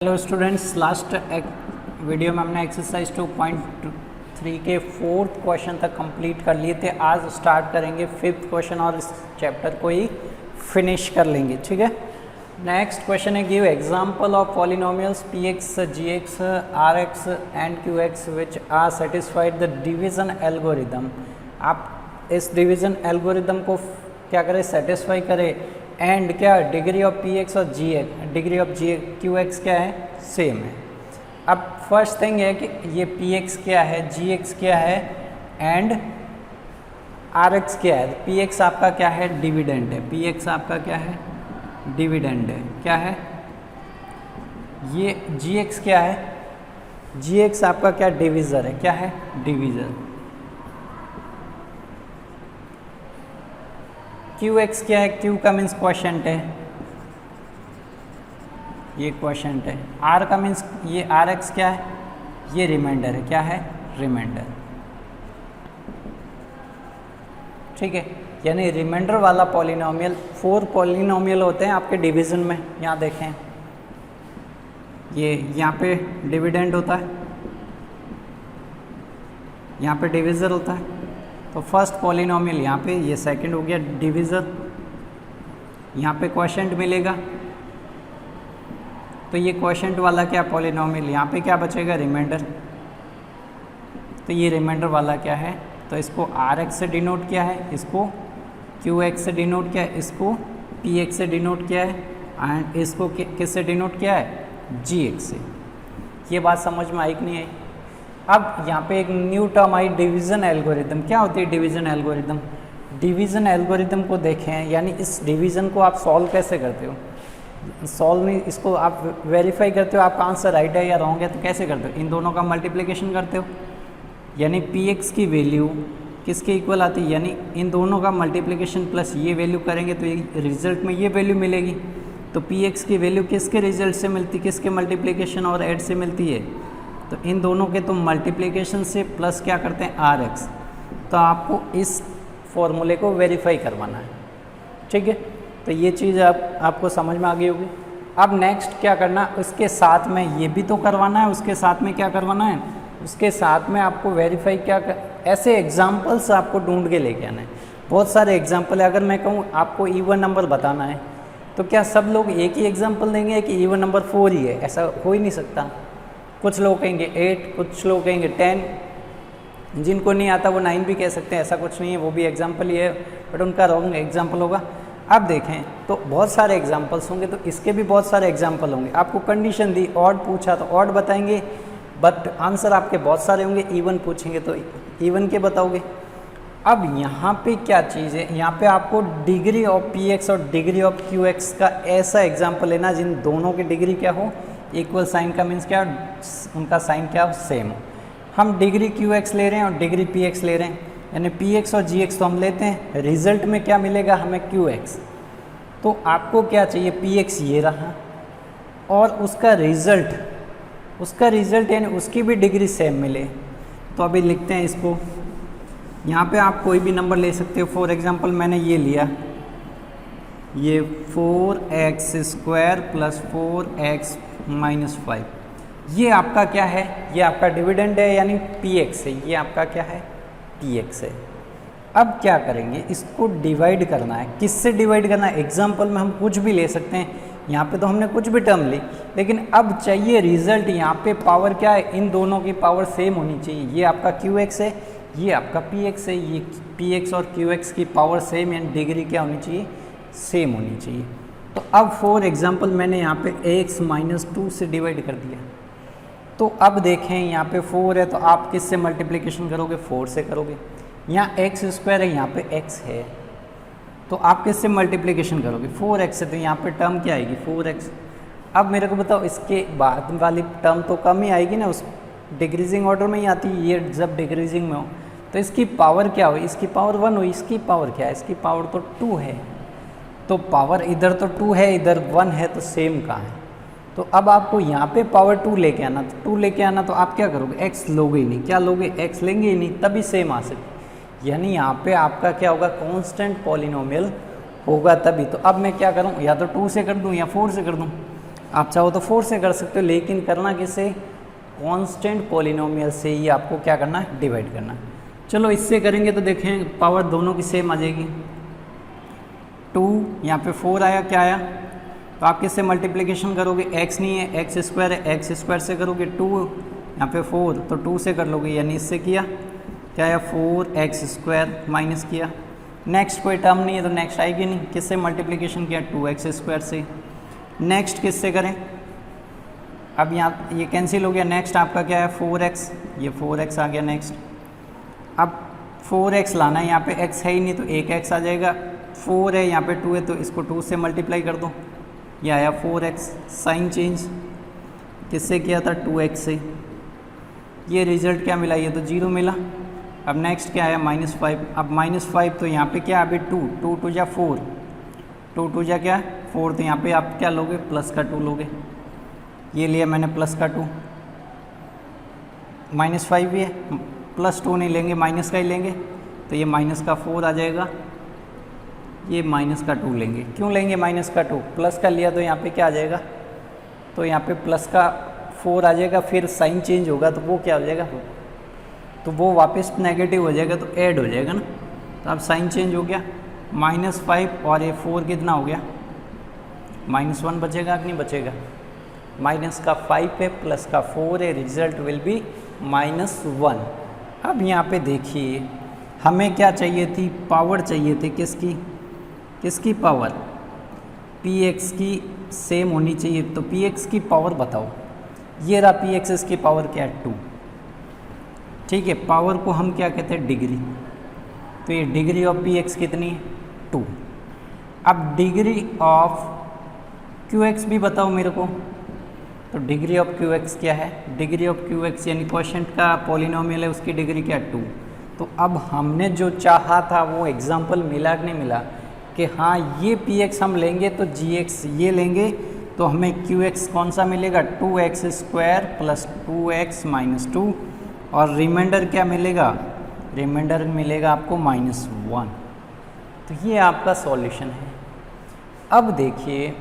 Hello students, last video में हमने exercise 2.3 के 4th क्वेश्चन तक कंप्लीट कर लिए थे। आज स्टार्ट करेंगे 5th क्वेश्चन और इस चैप्टर को ही फिनिश कर लेंगे। ठीक है, नेक्स्ट क्वेश्चन है give example of polynomials p x g x r x and q x which are satisfied the division algorithm. आप इस डिवीज़न एल्गोरिदम को क्या करें, सेटिस्फाई करें। एंड क्या डिग्री ऑफ पी एक्स और G X, degree of G Q X क्या है, सेम है। अब फर्स्ट थिंग है कि ये पी एक्स क्या है, जी एक्स क्या है एंड आर एक्स क्या है। पी एक्स आपका क्या है, डिविडेंड है। पी एक्स आपका क्या है, डिविडेंड है। क्या है ये, जी एक्स क्या है, जी एक्स आपका क्या, डिविज़र है। क्या है, डिविज़र। क्यू एक्स क्या है, क्यू का मीन्स क्वोशंट है, ये क्वोशंट है। आर का मीन्स ये आर एक्स क्या है, ये रिमाइंडर है। क्या है, रिमाइंडर। ठीक है, यानी रिमाइंडर वाला पॉलिनोमियल, 4 पॉलिनोमियल होते हैं आपके डिवीज़न में। यहाँ देखें, ये यहाँ पे डिविडेंड होता है, यहाँ पे डिविज़र होता है। तो फर्स्ट पॉलिनोमियल यहाँ पे, ये सेकंड हो गया डिविज़र। यहाँ पे क्वोशंट मिलेगा, तो ये क्वोशंट वाला क्या पॉलिनोमियल, यहाँ पे क्या बचेगा, रिमाइंडर। तो ये रिमाइंडर वाला क्या है, तो इसको आर एक्स से डिनोट किया है, इसको क्यू एक्स से डिनोट किया है, इसको पी एक्स से डिनोट किया है एंड इसको किस से डिनोट किया है, जी एक्स से। ये बात समझ में आई कि नहीं आई। अब यहाँ पे एक न्यू टर्म आई, डिवीज़न एल्गोरिदम। क्या होती है डिवीज़न एल्गोरिदम? डिवीज़न एल्गोरिदम को देखें, यानी इस डिवीज़न को आप सॉल्व कैसे करते हो। सॉल्व नहीं, इसको आप वेरीफाई करते हो आपका आंसर राइट है या रॉन्ग है, तो कैसे करते हो, इन दोनों का मल्टीप्लिकेशन करते हो। यानी पी एक्स की वैल्यू किसके इक्वल आती है, यानी इन दोनों का मल्टीप्लिकेशन प्लस ये वैल्यू करेंगे तो ये रिजल्ट में ये वैल्यू मिलेगी। तो पी एक्स की वैल्यू किसके रिजल्ट से मिलती, किसके मल्टीप्लिकेशन और ऐड से मिलती है, तो इन दोनों के तो मल्टीप्लिकेशन से प्लस क्या करते हैं, आर एक्स। तो आपको इस फॉर्मूले को वेरीफाई करवाना है। ठीक है, तो ये चीज़ आपको समझ में आ गई होगी। अब नेक्स्ट क्या करना, उसके साथ में ये भी तो करवाना है, उसके साथ में क्या करवाना है, उसके साथ में आपको वेरीफाई ऐसे एग्जाम्पल्स आपको ढूंढ के लेके आना है। बहुत सारे एग्जाम्पल है। अगर मैं कहूँ आपको इवन नंबर बताना है, तो क्या सब लोग एक ही एग्जाम्पल देंगे कि इवन नंबर 4 ही है, ऐसा हो ही नहीं सकता। कुछ लोग कहेंगे 8, कुछ लोग कहेंगे 10, जिनको नहीं आता वो 9 भी कह सकते हैं, ऐसा कुछ नहीं है, वो भी एग्जाम्पल ही है, बट उनका रॉन्ग एग्जाम्पल होगा। अब देखें तो बहुत सारे एग्जाम्पल्स होंगे, तो इसके भी बहुत सारे एग्जाम्पल होंगे। आपको कंडीशन दी, ऑड पूछा तो ऑड बताएंगे, बट आंसर आपके बहुत सारे होंगे। इवन पूछेंगे तो इवन के बताओगे। अब यहाँ पे क्या चीज़ है, यहाँ पे आपको डिग्री ऑफ पी एक्स और डिग्री ऑफ क्यू एक्स का ऐसा एग्जाम्पल लेना जिन दोनों की डिग्री क्या हो, इक्वल साइन का मीन्स क्या, उनका साइन क्या हो, सेम हो। हम डिग्री क्यू एक्स ले रहे हैं और डिग्री पी एक्स ले रहे हैं, यानी पी एक्स और जी एक्स तो हम लेते हैं, रिजल्ट में क्या मिलेगा हमें, क्यू एक्स। तो आपको क्या चाहिए, पी एक्स ये रहा और उसका रिजल्ट यानी उसकी भी डिग्री सेम मिले। तो अभी लिखते हैं इसको। यहाँ पे आप कोई भी नंबर ले सकते हो। फॉर एग्जांपल मैंने ये लिया, ये 4x² + 4x - 5, ये आपका क्या है, ये आपका डिविडेंड है यानी पी एक्स है। ये आपका क्या है, पी एक्स है। अब क्या करेंगे, इसको डिवाइड करना है। किससे डिवाइड करना है, एग्जाम्पल में हम कुछ भी ले सकते हैं। यहाँ पे तो हमने कुछ भी टर्म ली, लेकिन अब चाहिए रिजल्ट। यहाँ पे पावर क्या है, इन दोनों की पावर सेम होनी चाहिए। ये आपका क्यू एक्स है, ये आपका पी एक्स है। ये पी एक्स और क्यू एक्स की पावर सेम, यानी डिग्री क्या होनी चाहिए, सेम होनी चाहिए। तो अब फॉर एग्जांपल मैंने यहाँ पे x - 2 से डिवाइड कर दिया। तो अब देखें यहाँ पे 4 है, तो आप किससे मल्टीप्लिकेशन करोगे, 4 से करोगे। यहाँ x² है, यहाँ पे x है, तो आप किससे मल्टीप्लिकेशन करोगे, 4x से। तो यहाँ पे टर्म क्या आएगी, 4x। अब मेरे को बताओ, इसके बाद वाली टर्म तो कम ही आएगी ना, उस डिक्रीजिंग ऑर्डर में ही आती है। ये जब डिक्रीजिंग में हो तो इसकी पावर क्या हो, इसकी पावर 1 हो, इसकी पावर क्या है, इसकी पावर तो 2 है। तो पावर इधर तो 2 है, इधर 1 है, तो सेम कहाँ है। तो अब आपको यहाँ पे पावर 2 लेके आना, तो 2 लेके आना, तो आप क्या करोगे, x लोगे ही नहीं। क्या लोगे, x लेंगे ही नहीं, तभी सेम आ सकती। यानी यहाँ पे आपका क्या होगा, कांस्टेंट पॉलिनोमियल होगा तभी। तो अब मैं क्या करूँ, या तो 2 से कर दूँ या 4 से कर दूँ। आप चाहो तो 4 से कर सकते हो, लेकिन करना किससे, कांस्टेंट पॉलिनोमियल से ही आपको क्या करना है, डिवाइड करना है। चलो इससे करेंगे तो देखें पावर दोनों की सेम आ जाएगी। 2 यहाँ पे 4 आया, क्या आया, तो आप किससे मल्टीप्लिकेशन करोगे, x नहीं है, एक्स स्क्वायर है, एक्स स्क्वायर से करोगे 2, यहाँ पे 4 तो 2 से कर लोगे, यानी इससे किया क्या आया 4x स्क्वायर माइनस किया। नेक्स्ट कोई टर्म नहीं है तो नेक्स्ट आएगी नहीं, किससे मल्टीप्लिकेशन किया 2x स्क्वायर से। नेक्स्ट किससे करें, अब यहाँ ये कैंसिल हो गया, नेक्स्ट आपका क्या है 4x, ये 4x आ गया नेक्स्ट। अब 4x लाना है, यहाँ पे x है ही नहीं तो एक x आ जाएगा, 4 है यहाँ पे 2 है तो इसको 2 से मल्टीप्लाई कर दो, ये आया 4x। साइन चेंज किससे किया था, 2x से, ये रिजल्ट क्या मिला, ये तो 0 मिला। अब नेक्स्ट क्या आया -5, अब -5 तो यहाँ पे क्या अभी 2 2 जा 4, 2 जा क्या 4, तो यहाँ पे आप क्या लोगे, प्लस का 2 लोगे, ये लिया मैंने प्लस का 2, -5 भी है, प्लस 2 नहीं लेंगे माइनस का ही लेंगे, तो ये माइनस का 4 आ जाएगा, ये माइनस का 2 लेंगे। क्यों लेंगे माइनस का 2, प्लस का लिया तो यहाँ पे क्या आ जाएगा, तो यहाँ पे प्लस का 4 आ जाएगा, फिर साइन चेंज होगा तो वो क्या हो जाएगा, तो वो वापस नेगेटिव हो जाएगा तो ऐड हो जाएगा ना, तो अब साइन चेंज हो गया, -5 और ये 4 कितना हो गया, -1 बचेगा कि नहीं बचेगा, माइनस का 5 है प्लस का 4 है, रिजल्ट विल बी -1। अब यहाँ पे देखिए हमें क्या चाहिए थी, पावर चाहिए थी, किसकी किसकी पावर, px की सेम होनी चाहिए, तो px की पावर बताओ, ये रहा px, इसकी पावर क्या है 2, ठीक है, पावर को हम क्या कहते हैं, डिग्री, तो ये डिग्री ऑफ px कितनी है 2। अब डिग्री ऑफ qx भी बताओ मेरे को, तो डिग्री ऑफ qx क्या है, डिग्री ऑफ qx यानी क्वोशिएंट का पॉलिनोमियल है, उसकी डिग्री क्या है 2। तो अब हमने जो चाहा था वो एग्जाम्पल मिला कि नहीं मिला, कि हाँ ये px हम लेंगे तो gx ये लेंगे तो हमें qx कौन सा मिलेगा, 2x square plus 2x minus 2, और रिमाइंडर क्या मिलेगा, रिमाइंडर मिलेगा आपको -1। तो ये आपका सॉल्यूशन है। अब देखिए,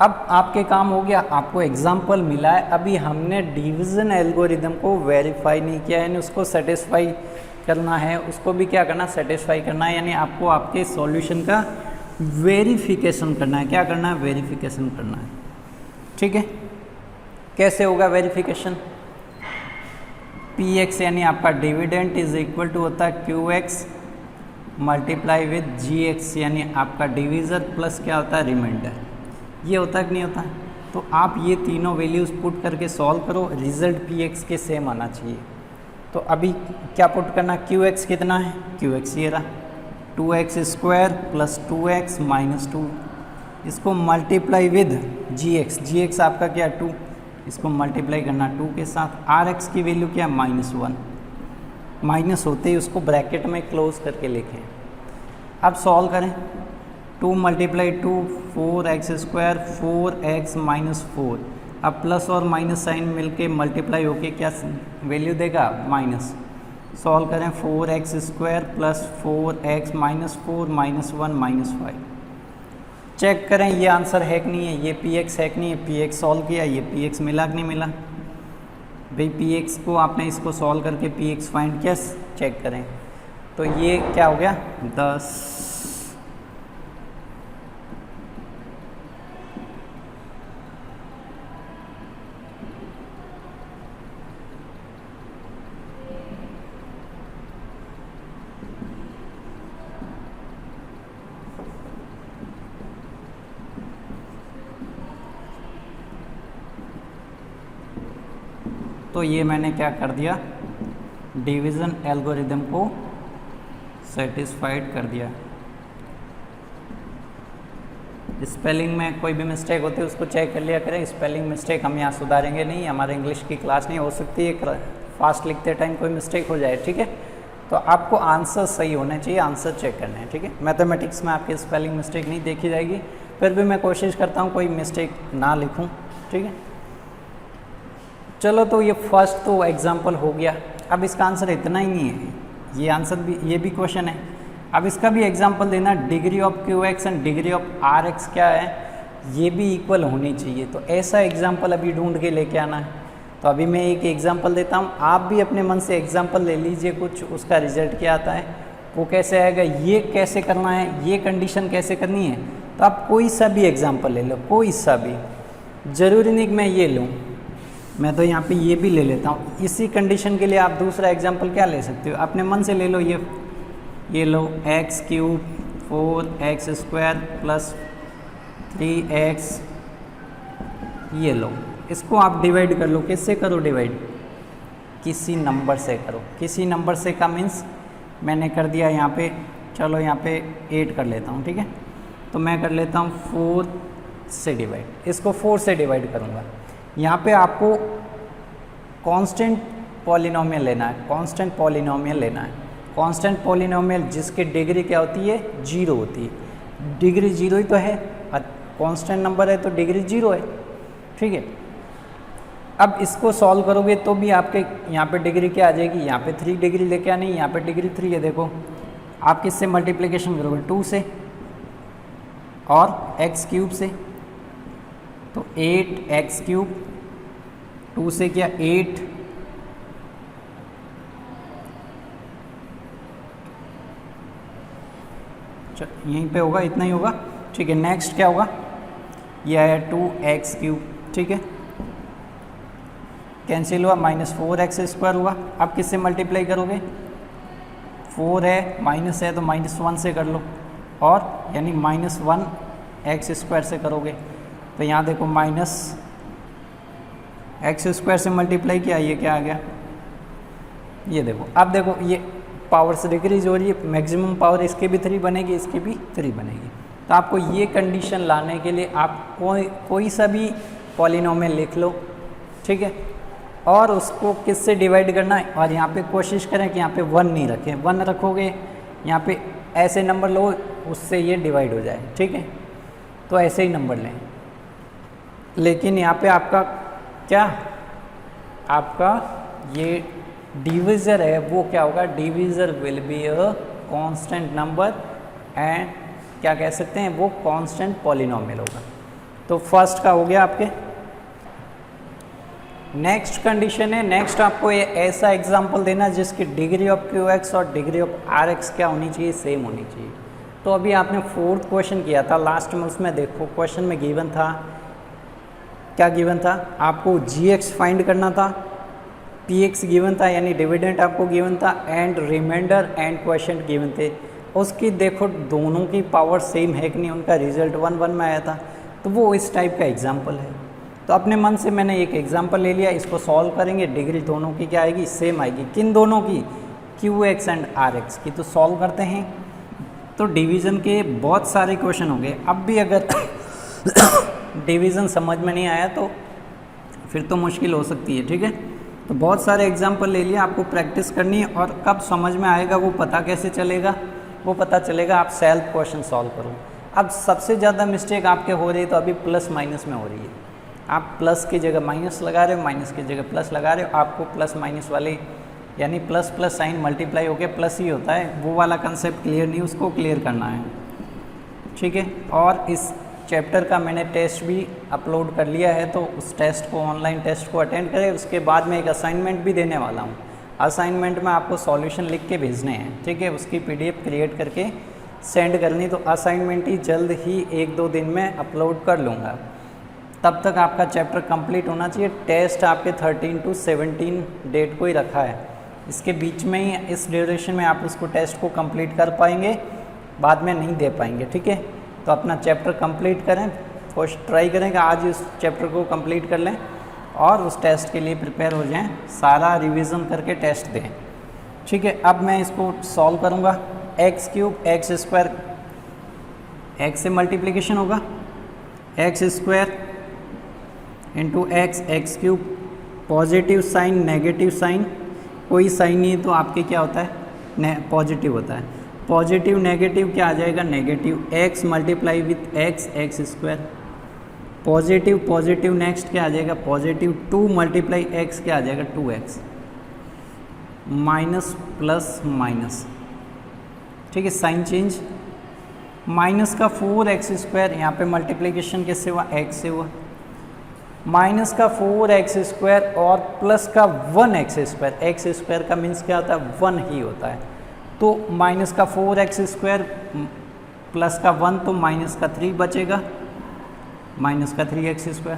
अब आपके काम हो गया, आपको एग्जाम्पल मिला है, अभी हमने डिवीज़न एल्गोरिदम को वेरीफाई नहीं किया, यानी उसको सेटिस्फाई करना है, उसको भी क्या करना, सेटिस्फाई करना है, यानी आपको आपके सॉल्यूशन का वेरिफिकेशन करना है। क्या करना है, वेरिफिकेशन करना है, ठीक है। कैसे होगा वेरिफिकेशन, px यानी आपका डिविडेंड इज इक्वल टू होता है qx मल्टीप्लाई विद gx यानी आपका डिवीज़र प्लस क्या होता है, रिमाइंडर, ये होता है कि नहीं होता। तो आप ये तीनों वैल्यूज़ पुट करके सॉल्व करो, रिजल्ट px के सेम आना चाहिए। तो अभी क्या पुट करना, qx कितना है, qx ये रहा 2x square plus 2x minus 2, इसको मल्टीप्लाई विद gx, gx आपका क्या है 2, इसको मल्टीप्लाई करना 2 के साथ, rx की वैल्यू क्या है -1, माइनस होते ही उसको ब्रैकेट में क्लोज करके लिखें। अब सॉल्व करें, 2 multiply 2 4x square 4x minus 4, अब प्लस और माइनस साइन मिलके मल्टीप्लाई होके क्या वैल्यू देगा, माइनस। सॉल्व करें, 4x square plus 4x minus 4 minus 1 minus 5, check करें ये आंसर है कि नहीं है, ये px है कि नहीं है, px सॉल्व किया, ये px मिला कि नहीं मिला, भाई px को आपने इसको सॉल्व करके px फाइंड किया, चेक करें, तो ये क्या हो गया 10। तो ये मैंने क्या कर दिया, डिवीज़न एल्गोरिदम को सेटिस्फाइड कर दिया। स्पेलिंग में कोई भी मिस्टेक होती है उसको चेक कर लिया करें, स्पेलिंग मिस्टेक हम यहाँ सुधारेंगे नहीं, हमारे इंग्लिश की क्लास नहीं, हो सकती है फास्ट लिखते टाइम कोई मिस्टेक हो जाए, ठीक है। तो आपको आंसर सही होने चाहिए, आंसर चेक करने हैं, ठीक है। मैथमेटिक्स में आपकी स्पेलिंग मिस्टेक नहीं देखी जाएगी, फिर भी मैं कोशिश करता हूँ कोई मिस्टेक ना लिखूँ, ठीक है। चलो, तो ये फर्स्ट तो एग्जाम्पल हो गया। अब इसका आंसर इतना ही नहीं है, ये आंसर भी, ये भी क्वेश्चन है। अब इसका भी एग्जाम्पल देना, degree of q x and degree of r x क्या है, ये भी इक्वल होनी चाहिए। तो ऐसा एग्जाम्पल अभी ढूंढ के लेके आना है। तो अभी मैं एक एग्जाम्पल देता हूँ, आप भी अपने मन से एग्जाम्पल ले लीजिए कुछ, उसका रिजल्ट क्या आता है वो कैसे आएगा, ये कैसे करना है, ये कंडीशन कैसे करनी है। तो आप कोई सा भी एग्जाम्पल ले लो, कोई सा भी, ज़रूरी नहीं कि मैं ये लूँ, मैं तो यहाँ पे ये भी ले लेता हूँ। इसी कंडीशन के लिए आप दूसरा एग्जाम्पल क्या ले सकते हो, अपने मन से ले लो। ये लो x³ 4x² + 3x, ये लो, इसको आप डिवाइड कर लो। किससे करो डिवाइड, किसी नंबर से करो। किसी नंबर से का मीन्स मैंने कर दिया यहाँ पे, चलो यहाँ पे 8 कर लेता हूँ, ठीक है। तो मैं कर लेता हूँ 4 से डिवाइड, इसको 4 से डिवाइड करूँगा। यहाँ पे आपको कांस्टेंट पॉलिनोमियल लेना है, कांस्टेंट पॉलिनोमियल लेना है। कांस्टेंट पॉलिनोमियल जिसकी डिग्री क्या होती है, 0 होती है। डिग्री 0 ही तो है, कांस्टेंट नंबर है तो डिग्री 0 है, ठीक है। अब इसको सॉल्व करोगे तो भी आपके यहाँ पे डिग्री क्या आ जाएगी, यहाँ पे 3 डिग्री लेके आनी है, यहाँ पे डिग्री 3 है। देखो आप किससे मल्टीप्लिकेशन करोगे, 2 से और x³ से, तो 8x³, 2 से क्या 8, यहीं पे होगा, इतना ही होगा, ठीक है। नेक्स्ट क्या होगा, ये आया 2x³, ठीक है, कैंसिल हुआ, -4x² हुआ। अब किससे मल्टीप्लाई करोगे, 4 है, माइनस है तो -1 से कर लो, और यानी -1x² से करोगे। तो यहाँ देखो -x² से मल्टीप्लाई किया, ये क्या आ गया, ये देखो। अब देखो ये पावर से डिक्रीज हो रही है, मैक्सिमम पावर इसके भी 3 बनेगी, इसकी भी 3 बनेगी। तो आपको ये कंडीशन लाने के लिए आप कोई सा भी पॉलिनोमियल लिख लो, ठीक है, और उसको किससे डिवाइड करना है। और यहाँ पे कोशिश करें कि यहाँ पे 1 नहीं रखें, 1 रखोगे यहाँ पे ऐसे नंबर लो उससे ये डिवाइड हो जाए, ठीक है। तो ऐसे ही नंबर लें, लेकिन यहाँ पे आपका क्या, आपका ये डिविज़र है वो क्या होगा, divisor will be a constant number and क्या कह सकते हैं, वो कांस्टेंट पॉलिनोमियल होगा। तो फर्स्ट का हो गया आपके। नेक्स्ट कंडीशन है, नेक्स्ट आपको ये ऐसा एग्जांपल देना जिसकी डिग्री ऑफ QX और डिग्री ऑफ RX क्या होनी चाहिए, सेम होनी चाहिए। तो अभी आपने 4th क्वेश्चन किया था लास्ट में, उसमें देखो क्वेश्चन में गिवन था, क्या गिवन था, आपको GX फाइंड करना था, PX गिवन था यानी डिविडेंड आपको गिवन था, and remainder and question given थे। उसकी देखो दोनों की पावर सेम है कि नहीं, उनका रिजल्ट 1 1 में आया था। तो वो इस टाइप का एग्जाम्पल है। तो अपने मन से मैंने एक एग्जाम्पल ले लिया, इसको सॉल्व करेंगे, डिग्री दोनों की क्या आएगी, सेम आएगी। किन दोनों की, QX एंड RX की। तो सॉल्व करते हैं। तो डिवीज़न के बहुत सारे क्वेश्चन हो गए। अब भी अगर डिवीज़न समझ में नहीं आया तो फिर तो मुश्किल हो सकती है, ठीक है। तो बहुत सारे एग्जाम्पल ले लिया, आपको प्रैक्टिस करनी है, और कब समझ में आएगा वो पता कैसे चलेगा, वो पता चलेगा आप सेल्फ क्वेश्चन सॉल्व करो। अब सबसे ज़्यादा मिस्टेक आपके हो रही है तो अभी प्लस माइनस में हो रही है। आप प्लस की जगह माइनस लगा रहे हो, माइनस की जगह प्लस लगा रहे हो। आपको प्लस माइनस वाले यानी प्लस प्लस साइन मल्टीप्लाई होकर प्लस ही होता है, वो वाला कंसेप्ट क्लियर नहीं, उसको क्लियर करना है, ठीक है। और इस चैप्टर का मैंने टेस्ट भी अपलोड कर लिया है, तो उस टेस्ट को, ऑनलाइन टेस्ट को अटेंड करें। उसके बाद मैं एक असाइनमेंट भी देने वाला हूँ। असाइनमेंट में आपको सॉल्यूशन लिख के भेजने हैं, ठीक है। उसकी PDF क्रिएट करके सेंड करनी। तो असाइनमेंट ही जल्द ही 1-2 दिन में अपलोड कर लूँगा। तब तक आपका चैप्टर कंप्लीट होना चाहिए। टेस्ट आपके 13 to 17 डेट को ही रखा है, इसके बीच में ही, इस ड्यूरेशन में आप उसको टेस्ट को कंप्लीट कर पाएंगे, बाद में नहीं दे पाएंगे, ठीक है। तो अपना चैप्टर कंप्लीट करें, कोशिश ट्राई करें कि आज इस चैप्टर को कंप्लीट कर लें और उस टेस्ट के लिए प्रिपेयर हो जाएं, सारा रिवीजन करके टेस्ट दें, ठीक है। अब मैं इसको सॉल्व करूँगा। x³ x² x से मल्टीप्लिकेशन होगा, x² into x³ positive sign negative sign, कोई साइन नहीं है तो आपके क्या होता है, पॉजिटिव होता है। पॉजिटिव नेगेटिव क्या आ जाएगा, negative. x multiply with x² positive positive, next क्या आ जाएगा, पॉजिटिव। 2 मल्टीप्लाई x क्या आ जाएगा, 2x। माइनस प्लस माइनस, ठीक है, साइन चेंज। माइनस का 4x², यहाँ पे मल्टीप्लिकेशन किससे हुआ, x से हुआ, माइनस का 4x² और प्लस का 1x², x² का मीन्स क्या होता है, 1 ही होता है, तो माइनस का 4x² प्लस का 1 तो माइनस का 3 बचेगा, माइनस का 3x²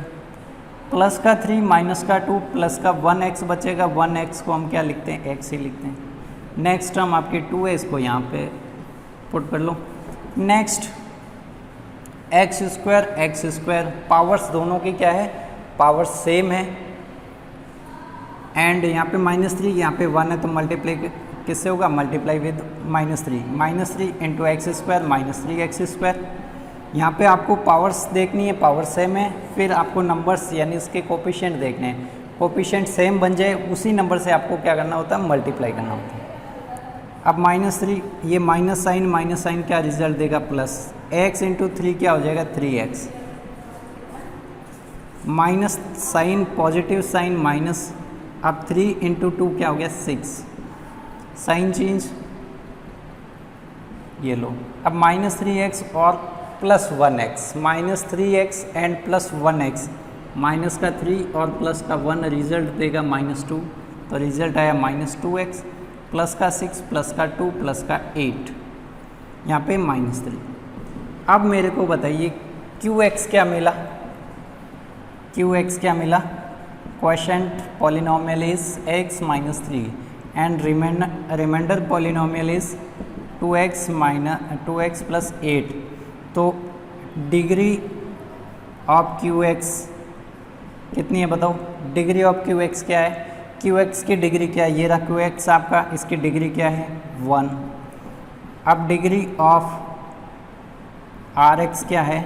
प्लस का 3 माइनस का 2 प्लस का 1x बचेगा, 1x को हम क्या लिखते हैं, x ही लिखते हैं। नेक्स्ट टर्म आपकी 2 है, इसको यहाँ पे पुट कर लो। नेक्स्ट x², पावर्स दोनों की क्या है, पावर सेम है, एंड यहाँ पे -3 यहाँ पे 1 है तो मल्टीप्लाई किससे होगा, multiply with -3 into x² -3x²। यहाँ पे आपको पावर्स देखनी है, पावर सेम है, फिर आपको नंबर्स यानी इसके कोफिशिएंट देखने हैं, कोफिशिएंट सेम बन जाए उसी नंबर से आपको क्या करना होता है, मल्टीप्लाई करना होता है। अब -3 ये माइनस साइन क्या रिजल्ट देगा, प्लस, x इंटू 3 क्या हो जाएगा, 3x, minus sign positive sign minus, अब 3 इंटू 2 क्या हो गया, 6, साइन चेंज, ये लो। अब -3x और plus 1x, -3x and plus 1x, minus का 3 और प्लस का 1 रिजल्ट देगा -2, तो रिजल्ट आया -2x, प्लस का 6 प्लस का 2 प्लस का 8, यहाँ पे -3। अब मेरे को बताइए qx क्या मिला, qx क्या मिला, quotient polynomial is x - 3 and remainder polynomial is 2x plus 8, तो डिग्री ऑफ qx कितनी है बताओ, डिग्री ऑफ qx क्या है, qx की डिग्री क्या है, ये रहा qx आपका, इसकी डिग्री क्या है, 1। अब डिग्री ऑफ rx क्या है,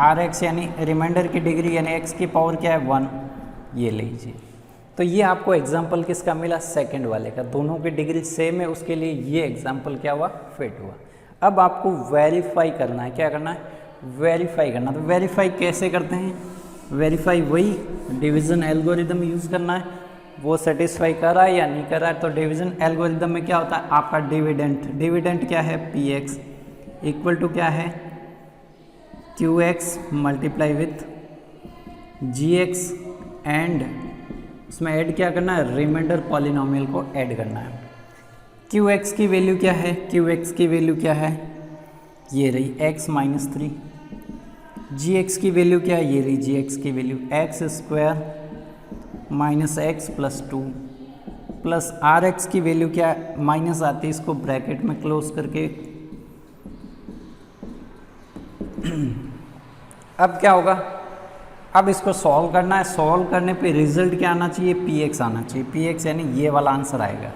rx यानी रिमाइंडर की डिग्री यानी x की पावर क्या है, 1, ये लीजिए। तो ये आपको एग्जाम्पल किसका मिला, सेकंड वाले का, दोनों की डिग्री सेम है, उसके लिए ये एग्जाम्पल क्या हुआ, फिट हुआ। अब आपको वेरीफाई करना है, क्या करना है, वेरीफाई करना। तो वेरीफाई कैसे करते हैं, वेरीफाई वही डिवीज़न एल्गोरिदम यूज़ करना है, वो सेटिस्फाई कर रहा है या नहीं कर रहा है। तो डिवीज़न एल्गोरिदम में क्या होता है, आपका डिविडेंट क्या है, px इक्वल टू क्या है, qx multiply with gx and उसमें ऐड क्या करना है, रिमाइंडर पॉलिनोमियल को ऐड करना है। qx की वैल्यू क्या है, qx की वैल्यू क्या है, ये रही x - 3, gx की वैल्यू क्या है, ये रही gx की value x² minus x plus 2 plus rx की वैल्यू क्या है, माइनस आती है, इसको ब्रैकेट में क्लोज करके। अब क्या होगा, अब इसको सॉल्व करना है, सॉल्व करने पे रिजल्ट क्या आना चाहिए, px आना चाहिए, px यानी ये वाला आंसर आएगा,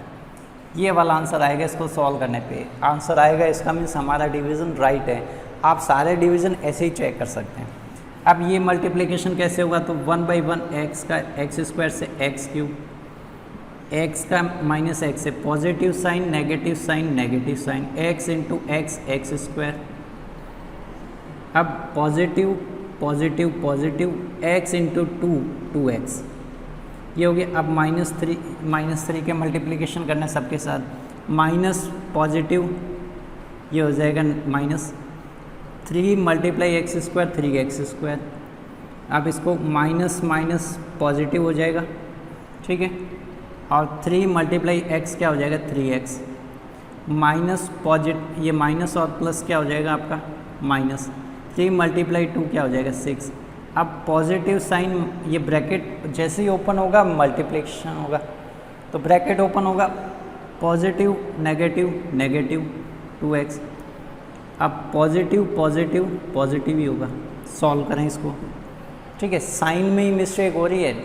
ये वाला आंसर आएगा, इसको सॉल्व करने पे आंसर आएगा, इसका मीन्स हमारा डिवीज़न राइट है। आप सारे डिवीज़न ऐसे ही चेक कर सकते हैं। अब ये मल्टीप्लिकेशन कैसे होगा, तो 1/1 x का x² से x³ x का माइनस x से positive sign negative sign x into x x², अब पॉजिटिव x इंटू 2x, ये हो गया। अब -3 के मल्टीप्लिकेशन करना है सबके साथ, माइनस पॉजिटिव ये हो जाएगा -3 मल्टीप्लाई x² 3x², अब इसको माइनस पॉजिटिव हो जाएगा, ठीक है, और 3 मल्टीप्लाई x क्या हो जाएगा 3x, माइनस पॉजिटिव ये माइनस और प्लस क्या हो जाएगा आपका माइनस, 3 मल्टीप्लाई 2 क्या हो जाएगा 6। अब पॉजिटिव साइन ये ब्रैकेट जैसे ही ओपन होगा मल्टीप्लिकेशन होगा, तो ब्रैकेट ओपन होगा, पॉजिटिव नेगेटिव 2x, अब पॉजिटिव ही होगा। सॉल्व करें इसको, ठीक है। साइन में ही मिस्टेक हो रही है,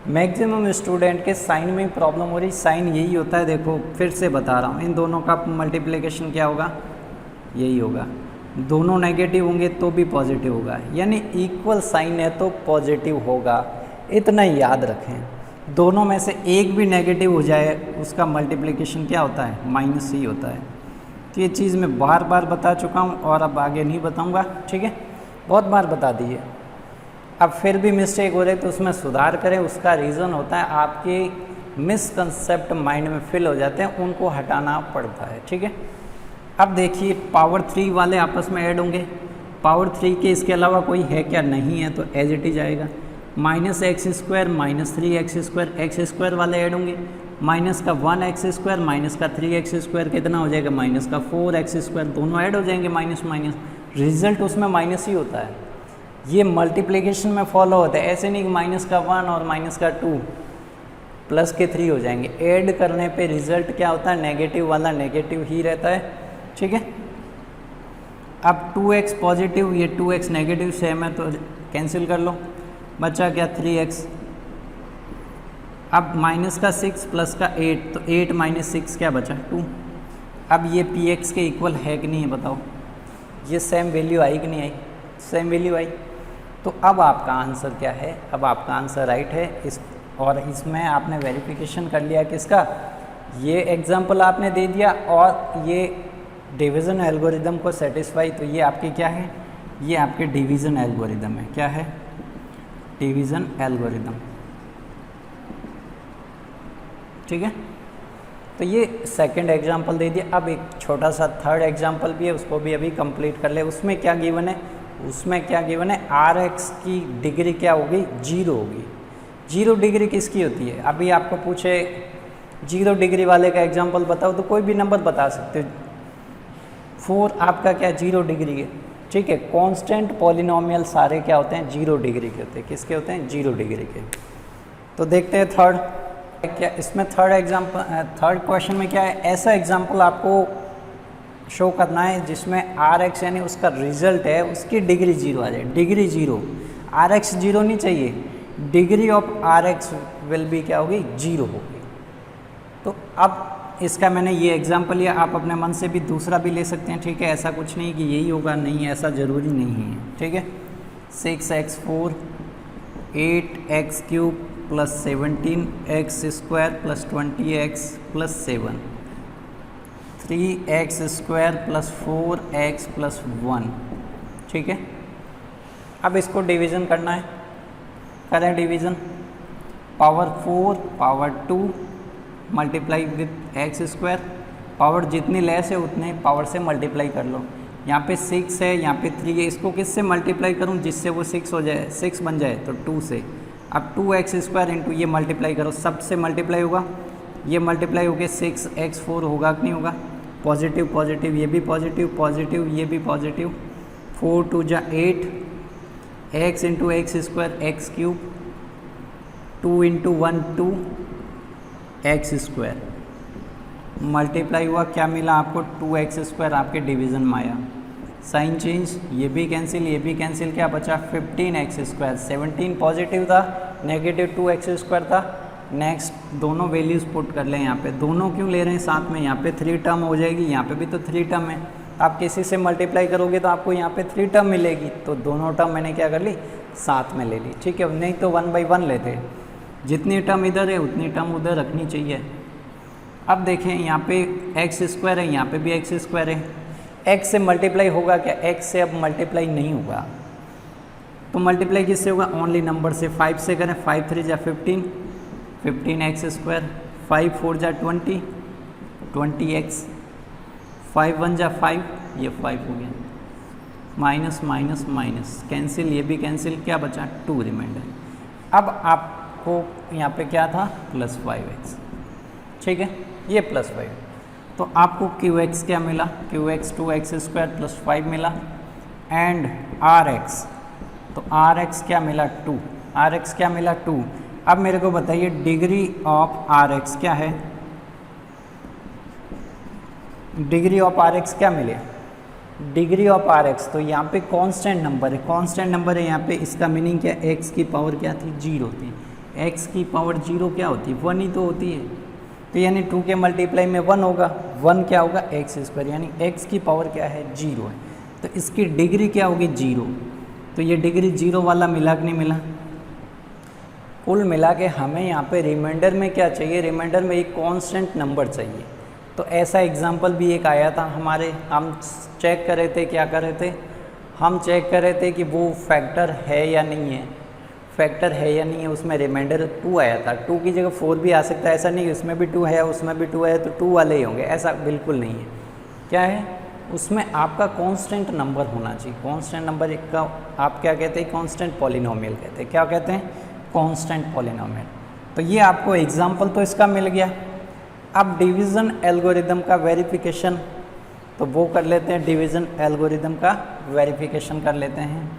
मैक्सिमम स्टूडेंट के साइन में ही प्रॉब्लम हो रही है। साइन यही होता है, देखो फिर से बता रहा हूँ, इन दोनों का मल्टीप्लिकेशन क्या होगा, यही होगा। दोनों नेगेटिव होंगे तो भी पॉजिटिव होगा, यानी इक्वल साइन है तो पॉजिटिव होगा, इतना ही याद रखें। दोनों में से एक भी नेगेटिव हो जाए उसका मल्टीप्लिकेशन क्या होता है, माइनस ही होता है। तो ये चीज़ मैं बार बार बता चुका हूँ और अब आगे नहीं बताऊँगा, ठीक है, बहुत बार बता दी है। अब फिर भी मिस्टेक हो रही है तो उसमें सुधार करें। उसका रीज़न होता है आपके मिसकंसेप्ट माइंड में फिल हो जाते हैं, उनको हटाना पड़ता है, ठीक है। अब देखिए पावर 3 वाले आपस में ऐड होंगे, पावर 3 के इसके अलावा कोई है क्या, नहीं है, तो एज इट इज आएगा। Minus x square minus 3x², x square वाले ऐड होंगे, माइनस का 1x² माइनस का 3x² कितना हो जाएगा, माइनस का 4x², दोनों ऐड हो जाएंगे माइनस माइनस, रिजल्ट उसमें माइनस ही होता है। ये मल्टीप्लिकेशन में फॉलो होता है, ऐसे नहीं कि माइनस का 1 और माइनस का 2 प्लस के 3 हो जाएंगे। ऐड करने पे रिजल्ट क्या होता है, नेगेटिव वाला नेगेटिव ही रहता है, ठीक है। अब 2x पॉजिटिव, ये 2x नेगेटिव सेम है तो कैंसिल कर लो, बचा क्या 3x। अब माइनस का 6 प्लस का 8, तो 8 माइनस 6 क्या बचा 2। अब ये px के इक्वल है कि नहीं है बताओ, ये सेम वैल्यू आई कि नहीं आई, सेम वैल्यू आई। तो अब आपका आंसर क्या है, अब आपका आंसर राइट है। इस और इसमें आपने वेरिफिकेशन कर लिया किसका, ये एग्जाम्पल आपने दे दिया और ये डिवीज़न एल्गोरिदम को सेटिस्फाई, तो ये आपके क्या है, ये आपके डिवीज़न एल्गोरिदम है। क्या है, डिवीज़न एल्गोरिदम, ठीक है। तो ये सेकंड एग्जाम्पल दे दिया। अब एक छोटा सा थर्ड एग्जाम्पल भी है, उसको भी अभी कंप्लीट कर ले। उसमें क्या गिवन है, उसमें क्या गिवन है, Rx की डिग्री क्या होगी, 0 होगी। 0 डिग्री किसकी होती है, अभी आपको पूछे 0 डिग्री वाले का एग्जाम्पल बताओ तो कोई भी नंबर बता सकते हो। 4 आपका क्या 0 डिग्री है, ठीक है। कांस्टेंट पॉलिनोमियल सारे क्या होते हैं, 0 डिग्री के होते हैं। किसके होते हैं, 0 डिग्री के। तो देखते हैं थर्ड क्या, इसमें थर्ड क्वेश्चन में क्या है, ऐसा एग्जाम्पल आपको शो करना है जिसमें Rx यानी उसका रिजल्ट है उसकी डिग्री 0 आ जाए, डिग्री 0, Rx 0 नहीं चाहिए, डिग्री ऑफ Rx विल भी क्या होगी, 0 होगी। तो अब इसका मैंने ये एग्जाम्पल लिया, आप अपने मन से भी दूसरा भी ले सकते हैं, ठीक है। ऐसा कुछ नहीं कि यही होगा, नहीं ऐसा ज़रूरी नहीं है, ठीक है। 6x4 8x³ plus 17x² plus 20x plus 7 3x² plus 4x plus 1, ठीक है। अब इसको डिवीज़न करना है, करें division. Power 4 power 2 multiply with x², power जितनी लेस है उतने पावर से मल्टीप्लाई कर लो। यहाँ पे 6 है, यहाँ पे 3 है, इसको किससे मल्टीप्लाई करूँ जिससे वो 6 हो जाए, 6 बन जाए, तो 2 से। अब 2x² इंटू ये मल्टीप्लाई करो, सबसे मल्टीप्लाई होगा, ये मल्टीप्लाई हो गया 6x4 होगा कि नहीं होगा, पॉजिटिव पॉजिटिव, ये भी पॉजिटिव पॉजिटिव, ये भी पॉजिटिव, 4 2 जा 8, x into x² x³, 2 into 1 2 x², multiply हुआ, क्या मिला आपको 2x² आपके डिवीज़न में आया। साइन चेंज, ये भी कैंसिल, ये भी कैंसिल, क्या बचा 15x²। 17 पॉजिटिव था, नेगेटिव 2x² था। नेक्स्ट दोनों वैल्यूज़ पुट कर लें यहाँ पे, दोनों क्यों ले रहे हैं साथ में, यहाँ पे 3 टर्म हो जाएगी, यहाँ पे भी तो 3 टर्म है। आप किसी से मल्टीप्लाई करोगे तो आपको यहाँ पे 3 टर्म मिलेगी, तो दोनों टर्म मैंने क्या कर ली, साथ में ले ली, ठीक है। नहीं तो 1 बाई 1 लेते, जितनी टर्म इधर है उतनी टर्म उधर रखनी चाहिए। अब देखें यहाँ पे x² है, यहाँ पे भी x² है, x से मल्टीप्लाई होगा क्या, x से अब मल्टीप्लाई नहीं होगा, तो मल्टीप्लाई किससे होगा, ओनली नंबर से। 5 से करें, 5 3 जा 15, 15x², 5 4 जा 20, 20x, 5 1 जा 5, ये 5 हो गया, माइनस माइनस माइनस कैंसिल, ये भी कैंसिल, क्या बचा 2 रिमाइंडर। अब आपको यहाँ पे क्या था, प्लस 5x, ठीक है, ये प्लस 5, तो आपको qx क्या मिला, qx 2x² प्लस 5 मिला, एंड rx, तो rx क्या मिला 2, rx क्या मिला 2। अब मेरे को बताइए डिग्री ऑफ rx क्या है, डिग्री ऑफ rx क्या मिले, डिग्री ऑफ rx, तो यहाँ पे कांस्टेंट नंबर है, कांस्टेंट नंबर है यहाँ पे, इसका मीनिंग क्या, x की पावर क्या थी, 0 थी, x की पावर 0 क्या होती है, 1 ही तो होती है, तो यानी 2 के मल्टीप्लाई में 1 होगा, 1 क्या होगा x², यानी x की पावर क्या है 0 है, तो इसकी डिग्री क्या होगी 0, तो ये डिग्री 0 वाला मिला कि नहीं मिला। कुल मिला के हमें यहाँ पे रिमाइंडर में क्या चाहिए, रिमाइंडर में एक कांस्टेंट नंबर चाहिए। तो ऐसा एग्जांपल भी एक आया था हमारे, हम चेक कर रहे थे, क्या कर रहे थे, हम चेक कर रहे थे कि वो फैक्टर है या नहीं है, फैक्टर है या नहीं है, उसमें रिमाइंडर 2 आया था, 2 की जगह 4 भी आ सकता है, ऐसा नहीं कि उसमें भी 2 है उसमें भी 2 है तो 2 वाले ही होंगे, ऐसा बिल्कुल नहीं है। क्या है, उसमें आपका कांस्टेंट नंबर होना चाहिए। कांस्टेंट नंबर एक का आप क्या कहते हैं, कांस्टेंट पॉलिनोमियल कहते हैं। क्या कहते हैं, कांस्टेंट पॉलिनोमियल। तो ये आपको एग्जांपल तो इसका मिल गया। अब डिवीज़न एल्गोरिदम का वेरिफिकेशन, तो वो कर लेते हैं, डिवीज़न एल्गोरिदम का वेरिफिकेशन कर लेते हैं।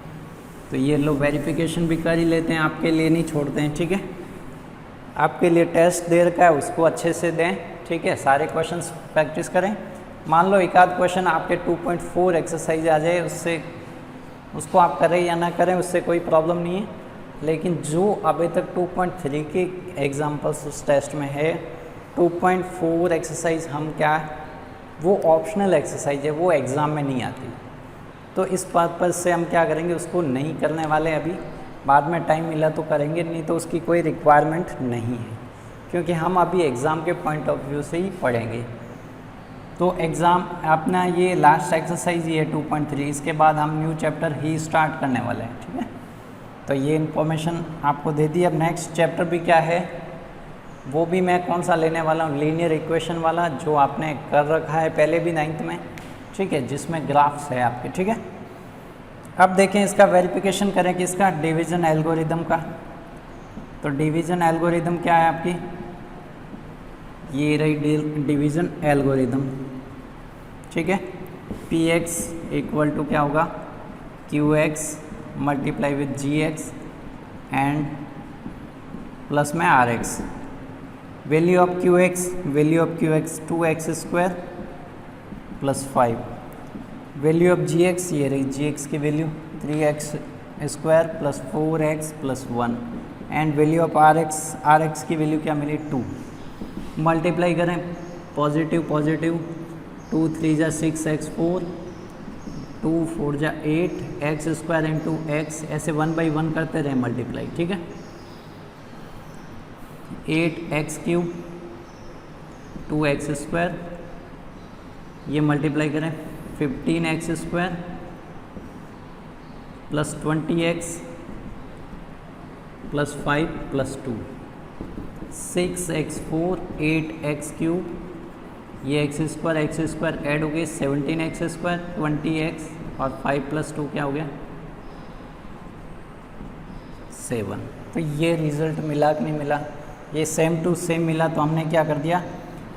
तो ये लो वेरिफिकेशन भी कर ही लेते हैं, आपके लिए नहीं छोड़ते हैं, ठीक है। आपके लिए टेस्ट दे रखा है, उसको अच्छे से दें, ठीक है। सारे क्वेश्चंस प्रैक्टिस करें। मान लो एक आध क्वेश्चन आपके 2.4 एक्सरसाइज आ जाए, उससे उसको आप करें या ना करें, उससे कोई प्रॉब्लम नहीं है। लेकिन जो अभी तक 2.3 के एग्जाम्पल्स उस टेस्ट में है, 2.4 एक्सरसाइज हम क्या, वो ऑप्शनल एक्सरसाइज है, वो एग्ज़ाम में नहीं आती। तो इस पर्पज़ से हम क्या करेंगे, उसको नहीं करने वाले अभी, बाद में टाइम मिला तो करेंगे, नहीं तो उसकी कोई रिक्वायरमेंट नहीं है, क्योंकि हम अभी एग्ज़ाम के पॉइंट ऑफ व्यू से ही पढ़ेंगे। तो एग्ज़ाम अपना ये लास्ट एक्सरसाइज ये 2.3, इसके बाद हम न्यू चैप्टर ही स्टार्ट करने वाले हैं, ठीक है। तो ये इन्फॉर्मेशन आपको दे दी। अब नेक्स्ट चैप्टर भी क्या है, वो भी मैं कौन सा लेने वाला हूँ, लीनियर इक्वेशन वाला, जो आपने कर रखा है पहले भी 9th में, ठीक है, जिसमें ग्राफ्स है आपके, ठीक है। अब देखें इसका वेरिफिकेशन करें कि इसका डिवीज़न एल्गोरिदम का। तो डिवीज़न एल्गोरिदम क्या है आपकी, ये रही डिवीज़न एल्गोरिदम, ठीक है। Px इक्वल टू क्या होगा, Qx multiply with Gx and plus में Rx। Value of Qx, value of Qx 2x² plus 5। Value of Gx, ये रही Gx की value 3x² plus 4x plus 1 and value of Rx, Rx की value क्या मिली 2। Multiply करें, positive positive, 2 3 जा 6x4, 2 4 जा 8, x² into x, ऐसे 1 by 1 करते रहे मल्टीप्लाई, ठीक है। 8x³ 2x², ये मल्टीप्लाई करें 15x² plus 20x plus 5 plus 2, 6x4 8x³, ये x² ऐड हो गई 17x², 20x और 5 प्लस 2 क्या हो गया 7। तो ये रिज़ल्ट मिला कि नहीं मिला, ये सेम टू सेम मिला, तो हमने क्या कर दिया,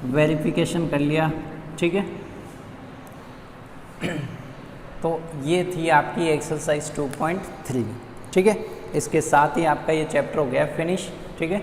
वेरिफिकेशन कर लिया, ठीक है। तो ये थी आपकी एक्सरसाइज 2.3, ठीक है। इसके साथ ही आपका ये चैप्टर हो गया फिनिश, ठीक है।